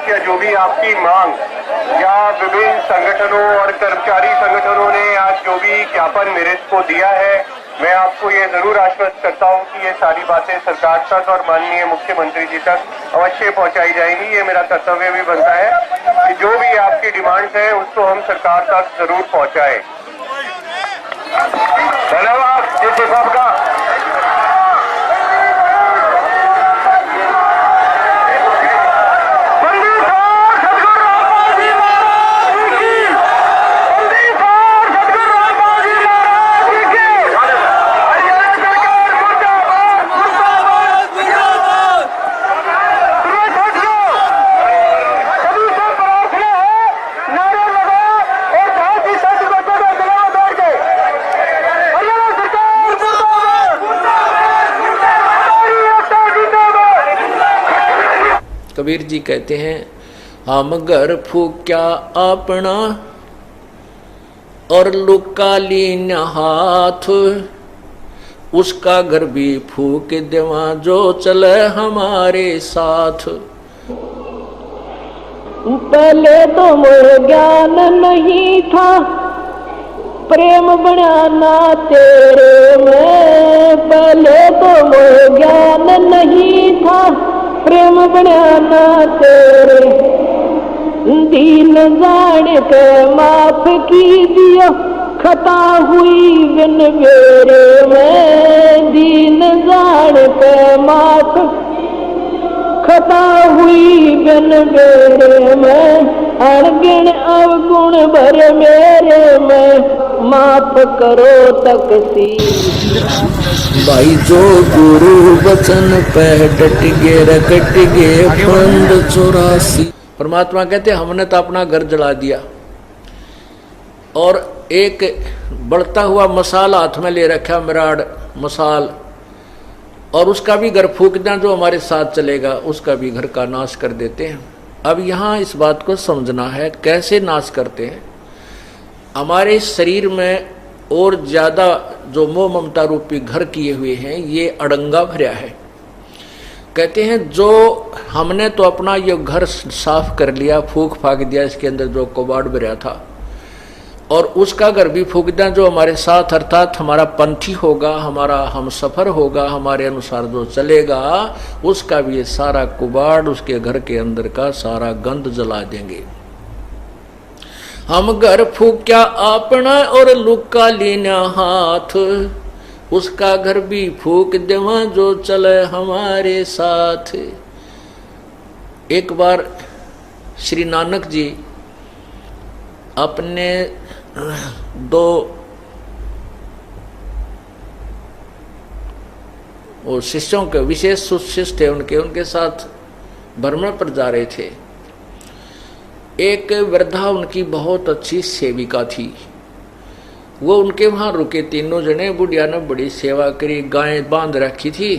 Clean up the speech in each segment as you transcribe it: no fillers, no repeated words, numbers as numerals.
या जो भी आपकी मांग या विभिन्न संगठनों और कर्मचारी संगठनों ने आज जो भी ज्ञापन मेरे को दिया है, मैं आपको ये जरूर आश्वस्त करता हूँ कि ये सारी बातें सरकार तक और माननीय मुख्यमंत्री जी तक अवश्य पहुँचाई जाएंगी। ये मेरा कर्तव्य भी बनता है कि जो भी आपकी डिमांड्स हैं उसको हम सरकार तक जरूर पहुँचाएं। धन्यवाद जी साहब का। कबीर जी कहते हैं, हम घर फूक्या अपना और लुका लीन हाथ, उसका घर भी फूक देवा जो चले हमारे साथ। पहले तो मोह ज्ञान नहीं था, प्रेम बनाना तेरे में। पहले तो मोह ज्ञान नहीं था, प्रेम बनाना तेरे। दीन जान के माफ कीजिए, खता हुई बिन मेरे में। दीन जान के माफ खता हुई बिन मेरे में। अणगिण अवगुण भर मेरे में, माफ करो तकसीर। भाई जो गुरु वचन पे डट गे रकट गे फंद 84। परमात्मा कहते हमने तो अपना घर जला दिया और एक बढ़ता हुआ मसाल हाथ में ले रखा, मिराड मसाल, और उसका भी घर फूक दें जो हमारे साथ चलेगा, उसका भी घर का नाश कर देते हैं। अब यहाँ इस बात को समझना है कैसे नाश करते हैं। हमारे शरीर में और ज्यादा जो मोह ममता रूपी घर किए हुए हैं, ये अड़ंगा भरा है। कहते हैं जो हमने तो अपना ये घर साफ कर लिया, फूक फाक दिया इसके अंदर जो कबाड़ भरा था, और उसका घर भी फूक दें जो हमारे साथ अर्थात हमारा पंथी होगा, हमारा हम सफर होगा, हमारे अनुसार जो चलेगा, उसका भी ये सारा कुबाड़, उसके घर के अंदर का सारा गंद जला देंगे। हम घर फूक्या अपना और लुका लेना हाथ, उसका घर भी फूक देवा जो चले हमारे साथ। एक बार श्री नानक जी अपने दो वो शिष्यों के विशेष शिष्य थे, उनके साथ भ्रमण पर जा रहे थे। एक वृद्धा उनकी बहुत अच्छी सेविका थी, वो उनके वहां रुके। तीनों जने, बुढ़िया ने बड़ी सेवा करी, गायें बांध रखी थी।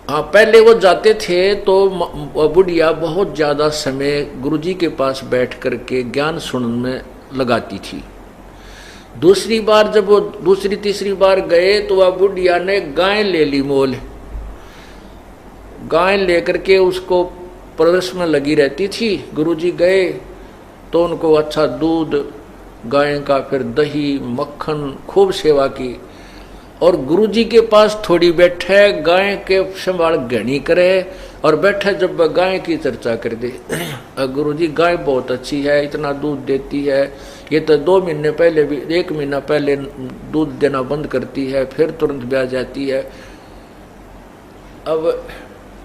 हाँ, पहले वो जाते थे तो बुढ़िया बहुत ज्यादा समय गुरुजी के पास बैठ करके ज्ञान सुनने में लगाती थी। दूसरी बार जब वो दूसरी तीसरी बार गए तो वह बुढ़िया ने गाय ले ली मोल। गाय लेकर के उसको परवरिश में लगी रहती थी। गुरुजी गए तो उनको अच्छा दूध, गाय का फिर दही मक्खन, खूब सेवा की। और गुरुजी के पास थोड़ी बैठे, गाय के संभाल घनी करे और बैठे जब गाय की चर्चा कर दे। गुरुजी गाय बहुत अच्छी है, इतना दूध देती है, ये तो 2 महीने पहले भी 1 महीना पहले दूध देना बंद करती है, फिर तुरंत ब्याह जाती है। अब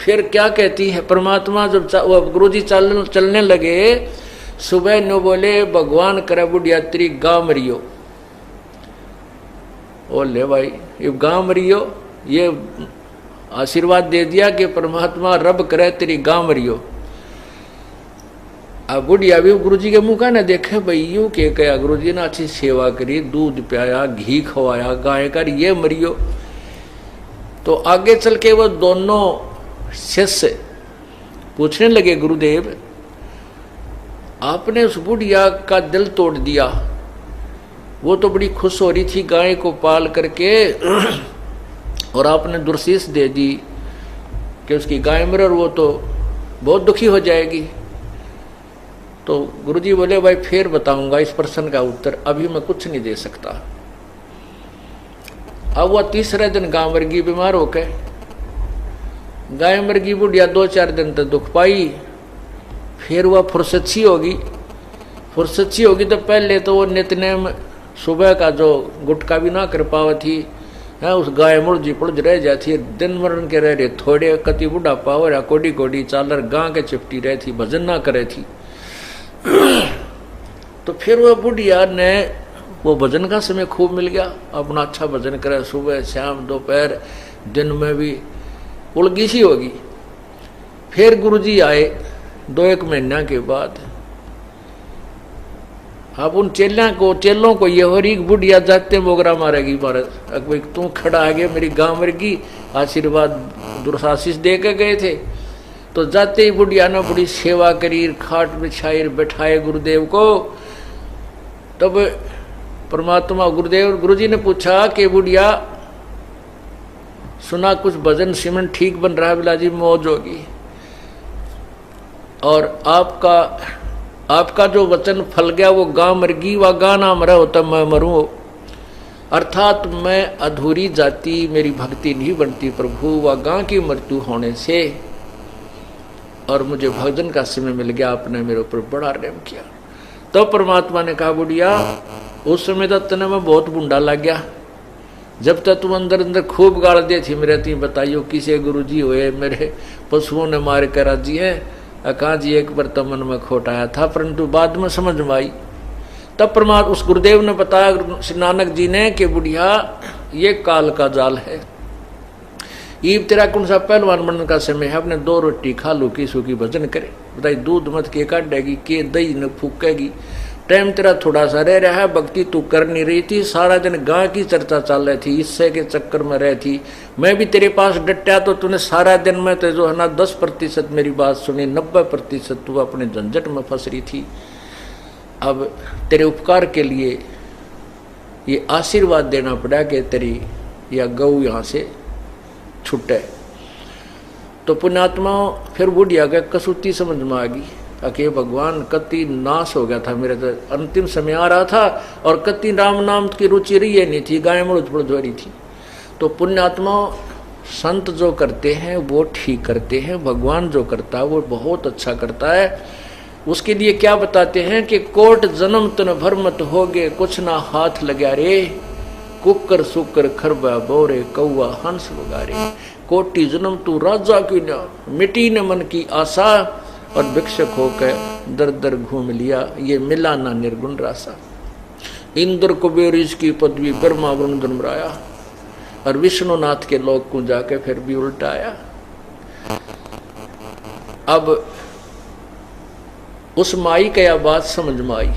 फिर क्या कहती है परमात्मा, जब गुरुजी चलने लगे, सुबह नो बोले भगवान करे बुढ़िया तेरी गाँव मरियो। ओ ले भाई, ये गाँव मरियो, ये आशीर्वाद दे दिया कि परमात्मा रब करे तेरी गाँव मरियो। अब बुढ़िया भी गुरुजी के मुंह का ना देखे, भाई यूं के कया गुरुजी ने अच्छी सेवा करी, दूध पियाया, घी खवाया, गाय कर ये मरियो। तो आगे चल के वो दोनों शिष्य पूछने लगे, गुरुदेव आपने उस बुढ़िया का दिल तोड़ दिया। वो तो बड़ी खुश हो रही थी गाय को पाल करके, और आपने दुर्शीष दे दी कि उसकी गाय मरे, और वो तो बहुत दुखी हो जाएगी। तो गुरुजी बोले भाई फिर बताऊंगा इस प्रश्न का उत्तर, अभी मैं कुछ नहीं दे सकता। अब वह तीसरे दिन गाय मर गई बीमार होकर। गाय मर गई, बुढ़िया 2-4 दिन तक दुख पाई। फिर वह फुर्सत होगी तो पहले तो वो नित्यनेम सुबह का जो गुटका भी ना कर पावा थी है, उस गाय मुर्जी पुड़ज रह जाती, दिन मरण के रह रहे थोड़े, कति बुढ़ा पावर कोडी कोडी चालर गां के चिपटी रही थी, भजन ना करे थी। तो फिर वह बुढ़िया ने वो भजन का समय खूब मिल गया, अपना अच्छा भजन करे, सुबह शाम दोपहर दिन में भी उलगी सी होगी। फिर गुरुजी आए 2-1 महीना के बाद। अब उन चेलों को ये हो रही बुढ़िया जाते मोगरा मारेगी महाराज, भाई तू खड़ा आगे मेरी गाँव मरेगी, आशीर्वाद दुर्शाशीष दे के गए थे। तो जाते ही बुढ़िया ने बड़ी सेवा करी, खाट बिछाई, बैठाए गुरुदेव को। तब परमात्मा गुरुजी ने पूछा कि बुढ़िया सुना कुछ भजन सिमरन ठीक बन रहा है, बिला जी मौज होगी, और आपका जो वचन फल गया वो गां मरगी, वह गां ना मरा होता मैं मरूं। अर्थात मैं अधूरी जाती, मेरी भक्ति नहीं बनती प्रभु, वह गां की मृत्यु होने से, और मुझे भजन का समय मिल गया, आपने मेरे ऊपर बड़ा प्रेम किया। तो परमात्मा ने कहा बुढ़िया उस समय तक तने मैं बहुत बुंडा लग गया, जब तक तुम अंदर अंदर खूब गाल दे थी मेरे, तुम बताइयो किसे गुरुजी हुए, मेरे पशुओं ने मार कर राजी है, कहा जी एक बार तो मन में खोट आया था, परंतु बाद में समझ में आई। तब परमात्मा उस गुरुदेव ने बताया श्री नानक जी ने कि बुढ़िया ये काल का जाल है, ईब तेरा कौन सा पहलवान बनने का समय है, अपने 2 रोटी खा लो की सूखी भजन करे, बताई दूध मत के काटेगी, के दही न फूकेगी, टाइम तेरा थोड़ा सा रह रहा है, भक्ति तू कर नहीं रही थी, सारा दिन गाय की चर्चा चल रही थी, इससे के चक्कर में रह थी। मैं भी तेरे पास डटा तो तूने सारा दिन में तो जो है ना 10% मेरी बात सुनी, 90% तू अपने झंझट में फंस रही थी। अब तेरे उपकार के लिए ये आशीर्वाद देना पड़ा कि तेरी या गऊ यहाँ से छूटे। तो पुण्यात्मा फिर बुढ़िया का कसूती समझ में आ गई, कि भगवान कति नाश हो गया था, मेरे तो अंतिम समय आ रहा था और कति राम नाम की रुचि रही नहीं थी, गाय मुड़ हो रही थी। तो पुण्यात्मा संत जो करते हैं वो ठीक करते हैं, भगवान जो करता है वो बहुत अच्छा करता है। उसके लिए क्या बताते हैं कि कोट जन्म तन भर मत होगे, कुछ ना हाथ लगा रे, कुकर सुकर खरबा बोरे कौआ हंस वगारे। कोटि जन्म तू राजा की न मिटी न मन की आशा, और भिक्षक होकर दर दर घूम लिया, ये मिला ना निर्गुण रासा। इंद्र कुबेर इसकी पदवी ब्रह्मा वरुण धर्मराया, और विष्णुनाथ के लोक को जाके फिर भी उल्टा आया। अब उस माई का यह बात समझ में आई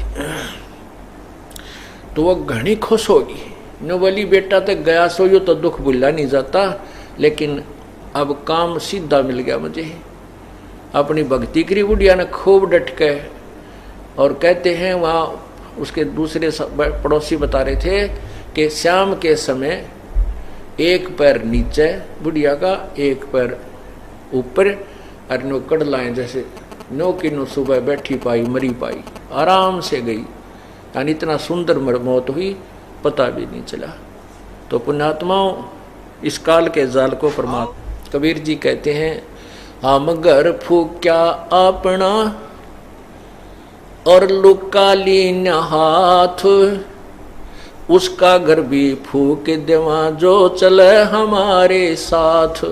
तो वह घनी खुश होगी। नो बोली बेटा तक गया सो यो तो दुख भुला नहीं जाता, लेकिन अब काम सीधा मिल गया मुझे। अपनी भक्ति करी बुढ़िया ने खूब डट के, और कहते हैं वहाँ उसके दूसरे पड़ोसी बता रहे थे कि शाम के समय एक पैर नीचे बुढ़िया का, एक पैर ऊपर, और नो कड़लाएं जैसे नो की नो सुबह बैठी पाई मरी पाई, आराम से गई। यानी इतना सुंदर मौत हुई, पता भी नहीं चला। तो पुण्यात्माओं, इस काल के जाल को परमात्मा कबीर जी कहते हैं, हम घर फूक्या अपना और लुका लीन हाथ, उसका घर भी फूक देवा जो चले हमारे साथ।